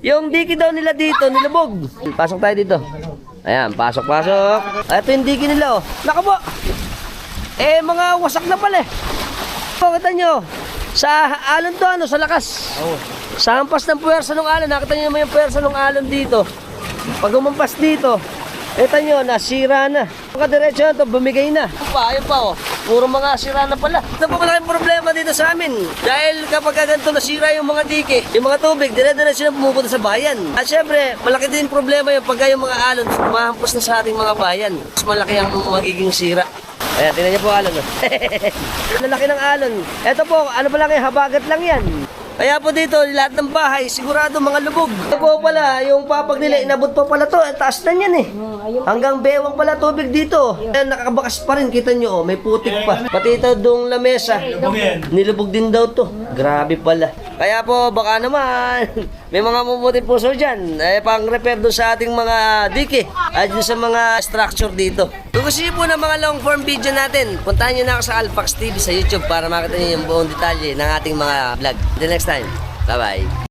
Yung diki daw nila dito, nilubog. Pasok tayo dito. Ayan, pasok. Ito yung diki nila, oh. Naku po. Mga wasak na pala eh. Kita nyo, sa alon to, sa lakas. Sa hampas ng puwersa ng alon, nakita nyo naman yung puwersa ng alon dito. Pag umampas dito, kita nyo, nasira na. Pagkadiretso na ito, bumigay na. Ayun pa, oh. Puro mga sira na pala. Ito po malaking problema dito sa amin. Dahil kapag ganito nasira yung mga dike, yung mga tubig, dire-diretso na pumupunta sa bayan. At syempre, malaki din problema yung pagka yung mga alon, mahampos na sa ating mga bayan. Mas malaki ang magiging sira. Ayan, tingnan niyo po alon. Lalaki ng alon. Ito po, ano pa lang yan, habagat lang yan. Kaya po dito, lahat ng bahay, sigurado mga lubog. Ito po pala, yung papag nila, inabot pa pala to. Taas na yan eh. Hanggang bewang pala tubig dito. Nakakabakas pa rin, kita nyo, may putik pa. Pati ito doong lamesa, nilubog din daw to. Grabe pala. Kaya po, baka naman, may mga mabuting puso dyan. Pang-repair doon sa ating mga dike at sa mga structure dito. Kung gusto niyo po ng mga long form video natin, puntahan nyo na ako sa Alpax TV sa YouTube para makita nyo yung buong detalye ng ating mga vlog. Until next time, bye-bye.